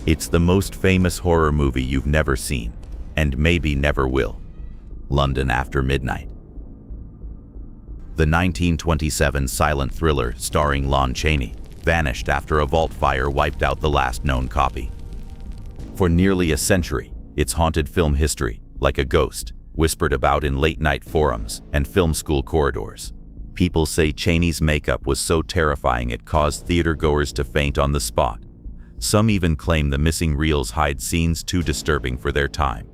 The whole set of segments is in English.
It's the most famous horror movie you've never seen, and maybe never will. London After Midnight. The 1927 silent thriller starring Lon Chaney vanished after a vault fire wiped out the last known copy. For nearly a century, it's haunted film history like a ghost, whispered about in late-night forums and film school corridors. People say Chaney's makeup was so terrifying it caused theatergoers to faint on the spot. Some even claim the missing reels hide scenes too disturbing for their time.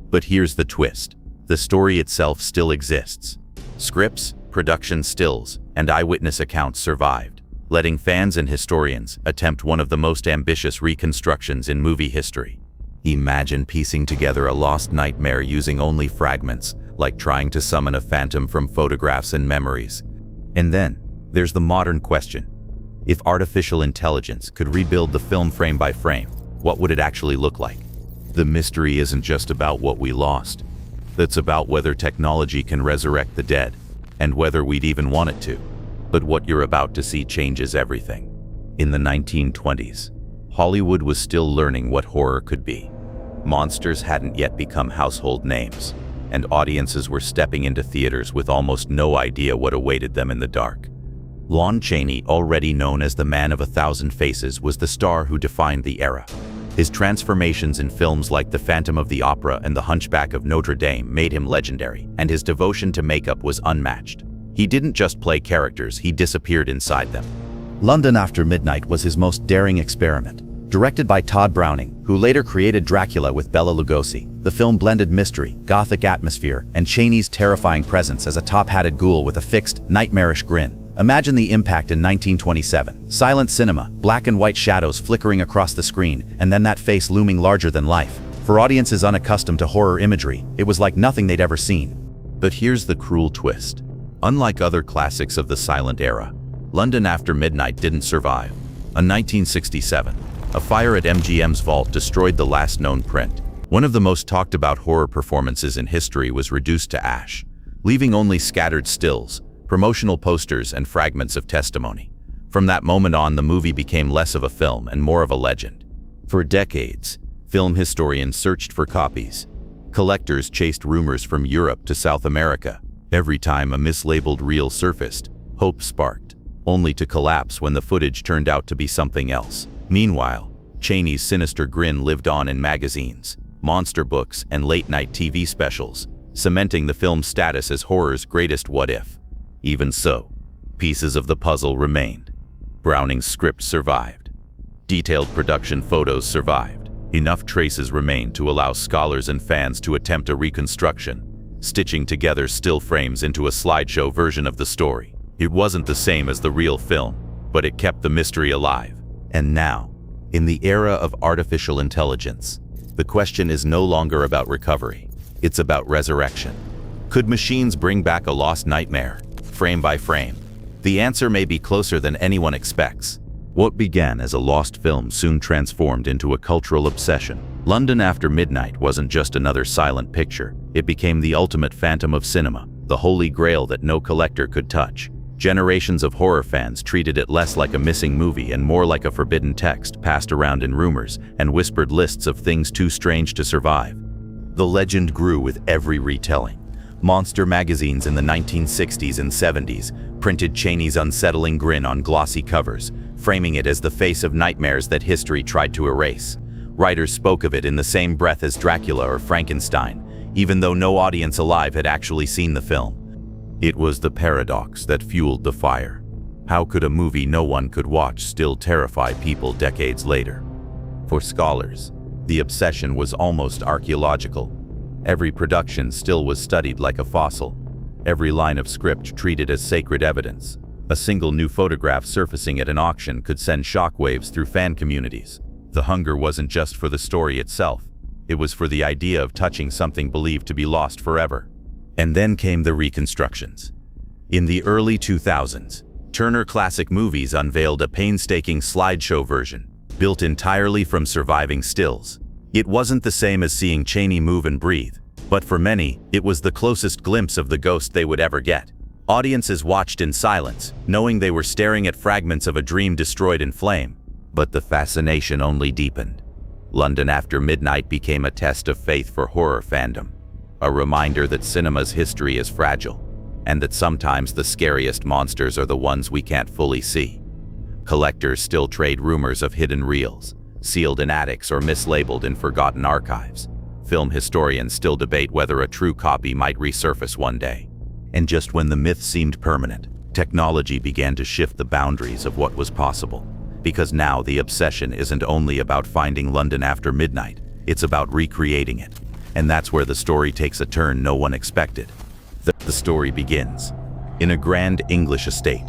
But here's the twist. The story itself still exists. Scripts, production stills, and eyewitness accounts survived, letting fans and historians attempt one of the most ambitious reconstructions in movie history. Imagine piecing together a lost nightmare using only fragments, like trying to summon a phantom from photographs and memories. And then, there's the modern question. If artificial intelligence could rebuild the film frame by frame, what would it actually look like? The mystery isn't just about what we lost. It's about whether technology can resurrect the dead, and whether we'd even want it to. But what you're about to see changes everything. In the 1920s, Hollywood was still learning what horror could be. Monsters hadn't yet become household names, and audiences were stepping into theaters with almost no idea what awaited them in the dark. Lon Chaney, already known as the Man of a Thousand Faces, was the star who defined the era. His transformations in films like The Phantom of the Opera and The Hunchback of Notre Dame made him legendary, and his devotion to makeup was unmatched. He didn't just play characters, he disappeared inside them. London After Midnight was his most daring experiment. Directed by Todd Browning, who later created Dracula with Bela Lugosi, the film blended mystery, gothic atmosphere, and Chaney's terrifying presence as a top-hatted ghoul with a fixed, nightmarish grin. Imagine the impact in 1927. Silent cinema, black and white shadows flickering across the screen, and then that face looming larger than life. For audiences unaccustomed to horror imagery, it was like nothing they'd ever seen. But here's the cruel twist. Unlike other classics of the silent era, London After Midnight didn't survive. In 1967, a fire at MGM's vault destroyed the last known print. One of the most talked about horror performances in history was reduced to ash, leaving only scattered stills, promotional posters, and fragments of testimony. From that moment on, the movie became less of a film and more of a legend. For decades, film historians searched for copies. Collectors chased rumors from Europe to South America. Every time a mislabeled reel surfaced, hope sparked, only to collapse when the footage turned out to be something else. Meanwhile, Chaney's sinister grin lived on in magazines, monster books, and late-night TV specials, cementing the film's status as horror's greatest what-if. Even so, pieces of the puzzle remained. Browning's script survived. Detailed production photos survived. Enough traces remained to allow scholars and fans to attempt a reconstruction, stitching together still frames into a slideshow version of the story. It wasn't the same as the real film, but it kept the mystery alive. And now, in the era of artificial intelligence, the question is no longer about recovery. It's about resurrection. Could machines bring back a lost nightmare, frame by frame? The answer may be closer than anyone expects. What began as a lost film soon transformed into a cultural obsession. London After Midnight wasn't just another silent picture. It became the ultimate phantom of cinema, the holy grail that no collector could touch. Generations of horror fans treated it less like a missing movie and more like a forbidden text passed around in rumors and whispered lists of things too strange to survive. The legend grew with every retelling. Monster magazines in the 1960s and 70s printed Chaney's unsettling grin on glossy covers, framing it as the face of nightmares that history tried to erase. Writers spoke of it in the same breath as Dracula or Frankenstein, even though no audience alive had actually seen the film. It was the paradox that fueled the fire. How could a movie no one could watch still terrify people decades later? For scholars, the obsession was almost archaeological. Every production still was studied like a fossil, every line of script treated as sacred evidence. A single new photograph surfacing at an auction could send shockwaves through fan communities. The hunger wasn't just for the story itself, it was for the idea of touching something believed to be lost forever. And then came the reconstructions. In the early 2000s, Turner Classic Movies unveiled a painstaking slideshow version, built entirely from surviving stills. It wasn't the same as seeing Chaney move and breathe, but for many, it was the closest glimpse of the ghost they would ever get. Audiences watched in silence, knowing they were staring at fragments of a dream destroyed in flame. But the fascination only deepened. London After Midnight became a test of faith for horror fandom, a reminder that cinema's history is fragile, and that sometimes the scariest monsters are the ones we can't fully see. Collectors still trade rumors of hidden reels, sealed in attics or mislabeled in forgotten archives. Film historians still debate whether a true copy might resurface one day. And just when the myth seemed permanent, technology began to shift the boundaries of what was possible. Because now the obsession isn't only about finding London After Midnight, it's about recreating it. And that's where the story takes a turn no one expected. The story begins in a grand English estate,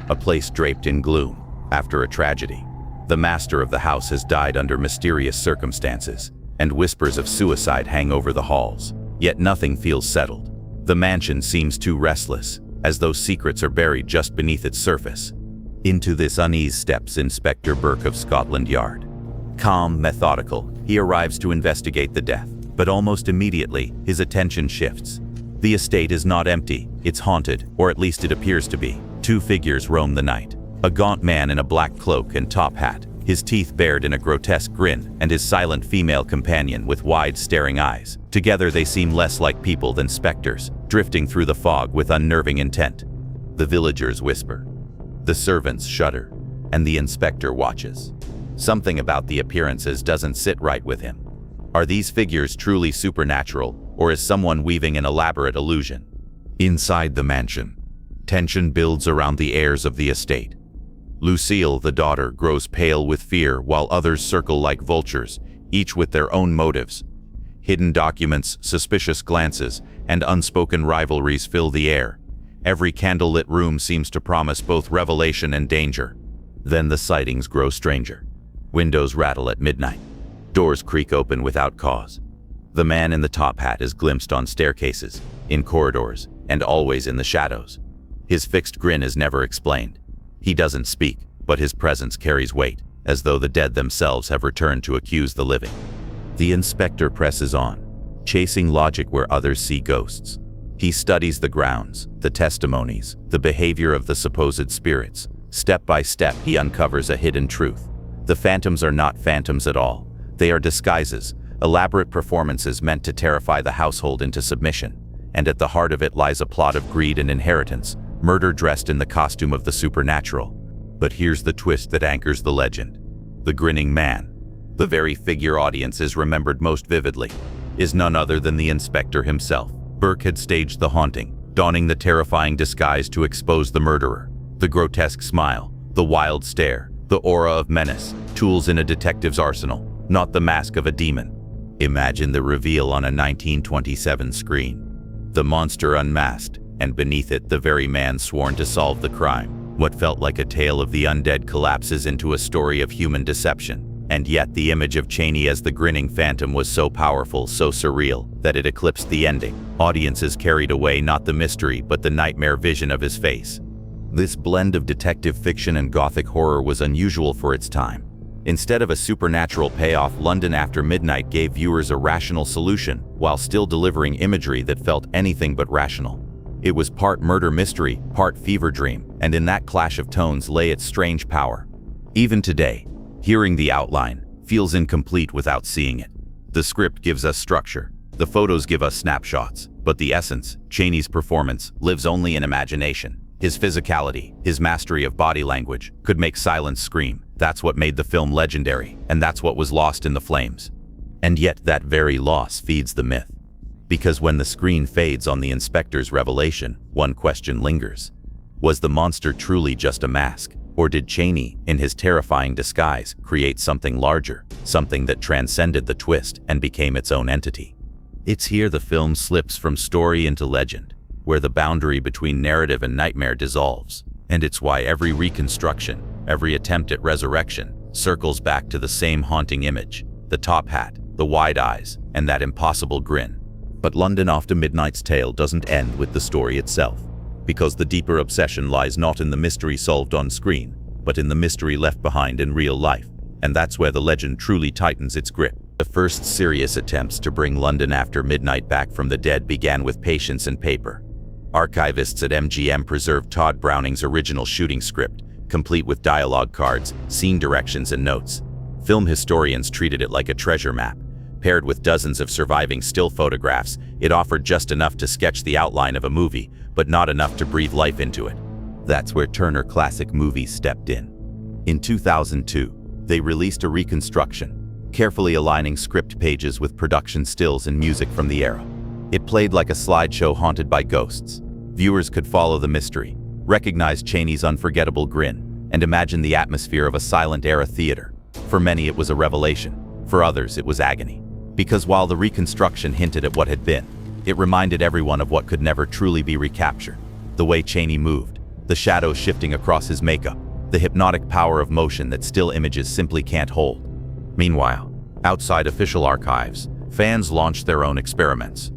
a place draped in gloom after a tragedy. The master of the house has died under mysterious circumstances, and whispers of suicide hang over the halls. Yet nothing feels settled. The mansion seems too restless, as though secrets are buried just beneath its surface. Into this unease steps Inspector Burke of Scotland Yard. Calm, methodical, he arrives to investigate the death, but almost immediately, his attention shifts. The estate is not empty, it's haunted, or at least it appears to be. Two figures roam the night. A gaunt man in a black cloak and top hat, his teeth bared in a grotesque grin, and his silent female companion with wide, staring eyes. Together they seem less like people than specters, drifting through the fog with unnerving intent. The villagers whisper. The servants shudder, and the inspector watches. Something about the appearances doesn't sit right with him. Are these figures truly supernatural, or is someone weaving an elaborate illusion? Inside the mansion, tension builds around the heirs of the estate. Lucille, the daughter, grows pale with fear while others circle like vultures, each with their own motives. Hidden documents, suspicious glances, and unspoken rivalries fill the air. Every candlelit room seems to promise both revelation and danger. Then the sightings grow stranger. Windows rattle at midnight. Doors creak open without cause. The man in the top hat is glimpsed on staircases, in corridors, and always in the shadows. His fixed grin is never explained. He doesn't speak, but his presence carries weight, as though the dead themselves have returned to accuse the living. The inspector presses on, chasing logic where others see ghosts. He studies the grounds, the testimonies, the behavior of the supposed spirits. Step by step, he uncovers a hidden truth. The phantoms are not phantoms at all. They are disguises, elaborate performances meant to terrify the household into submission. And at the heart of it lies a plot of greed and inheritance, murder dressed in the costume of the supernatural. But here's the twist that anchors the legend. The grinning man, the very figure audiences remembered most vividly, is none other than the inspector himself. Burke had staged the haunting, donning the terrifying disguise to expose the murderer. The grotesque smile, the wild stare, the aura of menace, tools in a detective's arsenal, not the mask of a demon. Imagine the reveal on a 1927 screen. The monster unmasked, and beneath it the very man sworn to solve the crime. What felt like a tale of the undead collapses into a story of human deception. And yet the image of Chaney as the grinning phantom was so powerful, so surreal, that it eclipsed the ending. Audiences carried away not the mystery but the nightmare vision of his face. This blend of detective fiction and gothic horror was unusual for its time. Instead of a supernatural payoff, London After Midnight gave viewers a rational solution, while still delivering imagery that felt anything but rational. It was part murder mystery, part fever dream, and in that clash of tones lay its strange power. Even today, hearing the outline feels incomplete without seeing it. The script gives us structure, the photos give us snapshots, but the essence, Chaney's performance, lives only in imagination. His physicality, his mastery of body language, could make silence scream. That's what made the film legendary, and that's what was lost in the flames. And yet that very loss feeds the myth. Because when the screen fades on the inspector's revelation, one question lingers. Was the monster truly just a mask? Or did Chaney, in his terrifying disguise, create something larger, something that transcended the twist and became its own entity? It's here the film slips from story into legend, where the boundary between narrative and nightmare dissolves. And it's why every reconstruction, every attempt at resurrection, circles back to the same haunting image, the top hat, the wide eyes, and that impossible grin. But London After Midnight's tale doesn't end with the story itself, because the deeper obsession lies not in the mystery solved on screen, but in the mystery left behind in real life, and that's where the legend truly tightens its grip. The first serious attempts to bring London After Midnight back from the dead began with patience and paper. Archivists at MGM preserved Todd Browning's original shooting script, complete with dialogue cards, scene directions, and notes. Film historians treated it like a treasure map. Paired with dozens of surviving still photographs, it offered just enough to sketch the outline of a movie, but not enough to breathe life into it. That's where Turner Classic Movies stepped in. In 2002, they released a reconstruction, carefully aligning script pages with production stills and music from the era. It played like a slideshow haunted by ghosts. Viewers could follow the mystery, recognize Chaney's unforgettable grin, and imagine the atmosphere of a silent-era theater. For many, it was a revelation. For others, it was agony. Because while the reconstruction hinted at what had been, it reminded everyone of what could never truly be recaptured. The way Chaney moved, the shadows shifting across his makeup, the hypnotic power of motion that still images simply can't hold. Meanwhile, outside official archives, fans launched their own experiments.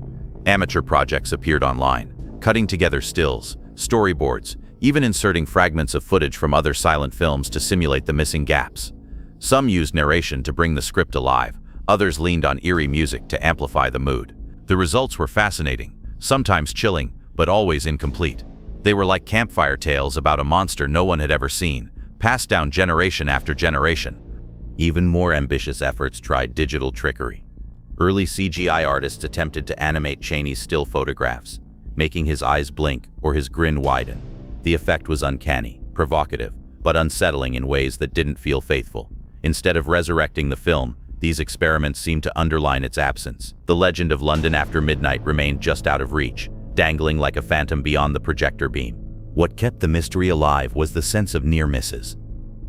Amateur projects appeared online, cutting together stills, storyboards, even inserting fragments of footage from other silent films to simulate the missing gaps. Some used narration to bring the script alive, others leaned on eerie music to amplify the mood. The results were fascinating, sometimes chilling, but always incomplete. They were like campfire tales about a monster no one had ever seen, passed down generation after generation. Even more ambitious efforts tried digital trickery. Early CGI artists attempted to animate Chaney's still photographs, making his eyes blink or his grin widen. The effect was uncanny, provocative, but unsettling in ways that didn't feel faithful. Instead of resurrecting the film, these experiments seemed to underline its absence. The legend of London After Midnight remained just out of reach, dangling like a phantom beyond the projector beam. What kept the mystery alive was the sense of near misses.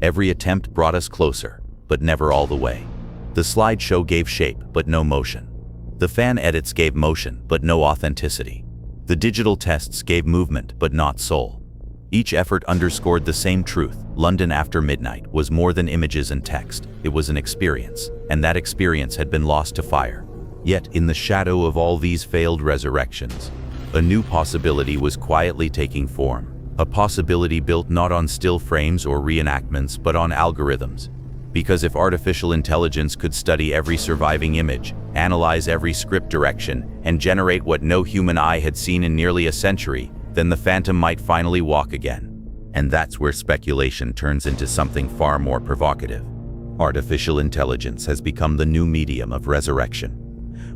Every attempt brought us closer, but never all the way. The slideshow gave shape, but no motion. The fan edits gave motion, but no authenticity. The digital tests gave movement, but not soul. Each effort underscored the same truth. London After Midnight was more than images and text. It was an experience, and that experience had been lost to fire. Yet, in the shadow of all these failed resurrections, a new possibility was quietly taking form. A possibility built not on still frames or reenactments, but on algorithms. Because if artificial intelligence could study every surviving image, analyze every script direction, and generate what no human eye had seen in nearly a century, then the phantom might finally walk again. And that's where speculation turns into something far more provocative. Artificial intelligence has become the new medium of resurrection.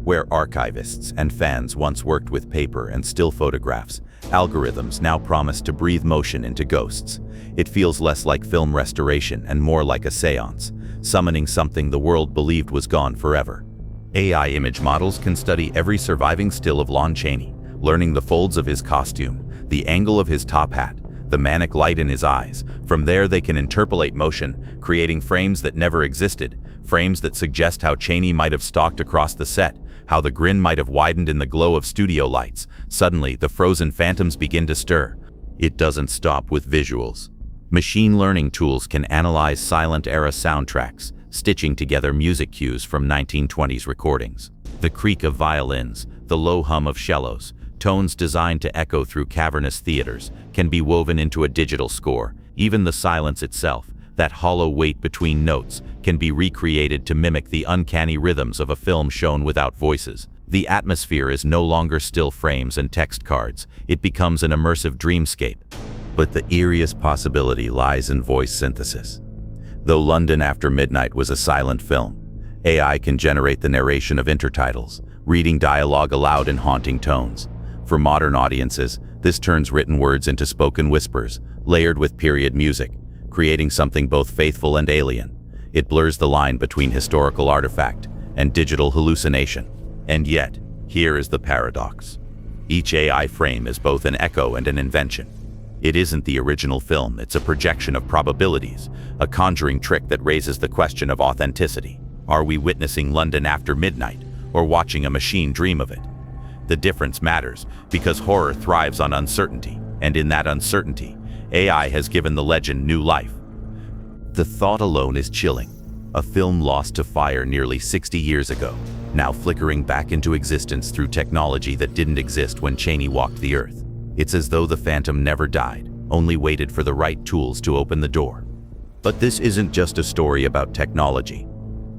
Where archivists and fans once worked with paper and still photographs, algorithms now promise to breathe motion into ghosts. It feels less like film restoration and more like a seance, summoning something the world believed was gone forever. AI image models can study every surviving still of Lon Chaney, learning the folds of his costume, the angle of his top hat, the manic light in his eyes. From there they can interpolate motion, creating frames that never existed, frames that suggest how Chaney might have stalked across the set, how the grin might have widened in the glow of studio lights. Suddenly, the frozen phantoms begin to stir. It doesn't stop with visuals. Machine learning tools can analyze silent-era soundtracks, stitching together music cues from 1920s recordings. The creak of violins, the low hum of cellos, tones designed to echo through cavernous theaters, can be woven into a digital score. Even the silence itself, that hollow wait between notes, can be recreated to mimic the uncanny rhythms of a film shown without voices. The atmosphere is no longer still frames and text cards. It becomes an immersive dreamscape. But the eeriest possibility lies in voice synthesis. Though London After Midnight was a silent film, AI can generate the narration of intertitles, reading dialogue aloud in haunting tones. For modern audiences, this turns written words into spoken whispers, layered with period music, creating something both faithful and alien. It blurs the line between historical artifact and digital hallucination. And yet, here is the paradox. Each AI frame is both an echo and an invention. It isn't the original film, it's a projection of probabilities, a conjuring trick that raises the question of authenticity. Are we witnessing London After Midnight, or watching a machine dream of it? The difference matters, because horror thrives on uncertainty, and in that uncertainty, AI has given the legend new life. The thought alone is chilling. A film lost to fire nearly 60 years ago, now flickering back into existence through technology that didn't exist when Chaney walked the earth. It's as though the phantom never died, only waited for the right tools to open the door. But this isn't just a story about technology.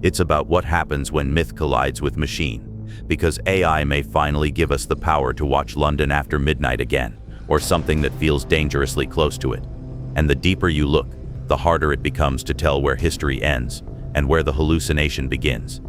It's about what happens when myth collides with machine, because AI may finally give us the power to watch London After Midnight again, or something that feels dangerously close to it. And the deeper you look, the harder it becomes to tell where history ends and where the hallucination begins.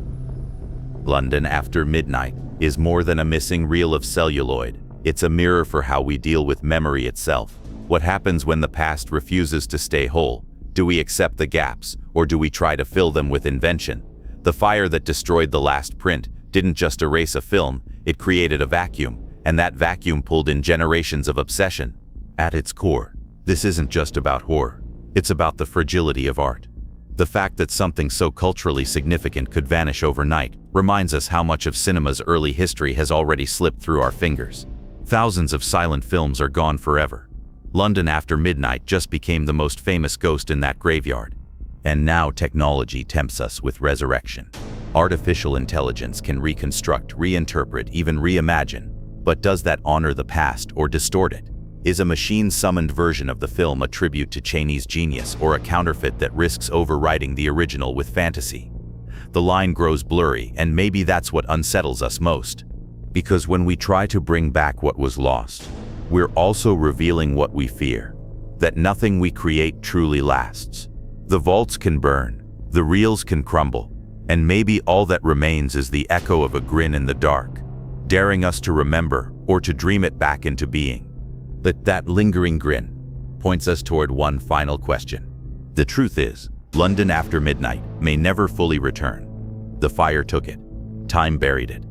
London After Midnight is more than a missing reel of celluloid. It's a mirror for how we deal with memory itself. What happens when the past refuses to stay whole? Do we accept the gaps, or do we try to fill them with invention? The fire that destroyed the last print didn't just erase a film, it created a vacuum, and that vacuum pulled in generations of obsession. At its core, this isn't just about horror. It's about the fragility of art. The fact that something so culturally significant could vanish overnight reminds us how much of cinema's early history has already slipped through our fingers. Thousands of silent films are gone forever. London After Midnight just became the most famous ghost in that graveyard. And now technology tempts us with resurrection. Artificial intelligence can reconstruct, reinterpret, even reimagine. But does that honor the past or distort it? Is a machine-summoned version of the film a tribute to Chaney's genius or a counterfeit that risks overwriting the original with fantasy? The line grows blurry, and maybe that's what unsettles us most. Because when we try to bring back what was lost, we're also revealing what we fear, that nothing we create truly lasts. The vaults can burn, the reels can crumble, and maybe all that remains is the echo of a grin in the dark, daring us to remember or to dream it back into being. But that lingering grin points us toward one final question. The truth is, London After Midnight may never fully return. The fire took it, time buried it.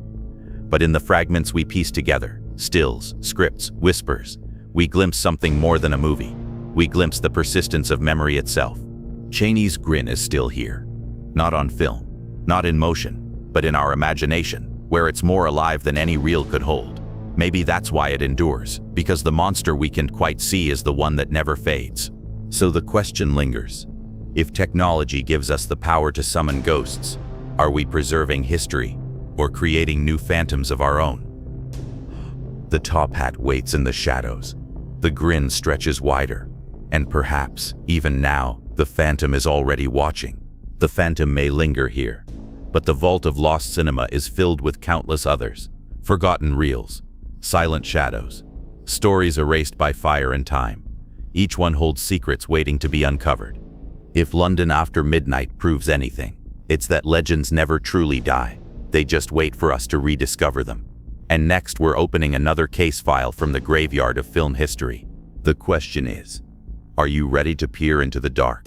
But in the fragments we piece together, stills, scripts, whispers, we glimpse something more than a movie. We glimpse the persistence of memory itself. Chaney's grin is still here. Not on film, not in motion, but in our imagination, where it's more alive than any reel could hold. Maybe that's why it endures, because the monster we can't quite see is the one that never fades. So the question lingers. If technology gives us the power to summon ghosts, are we preserving history or creating new phantoms of our own? The top hat waits in the shadows. The grin stretches wider. And perhaps, even now, the phantom is already watching. The phantom may linger here, but the vault of lost cinema is filled with countless others. Forgotten reels, silent shadows, stories erased by fire and time. Each one holds secrets waiting to be uncovered. If London After Midnight proves anything, it's that legends never truly die. They just wait for us to rediscover them. And next, we're opening another case file from the graveyard of film history. The question is, are you ready to peer into the dark?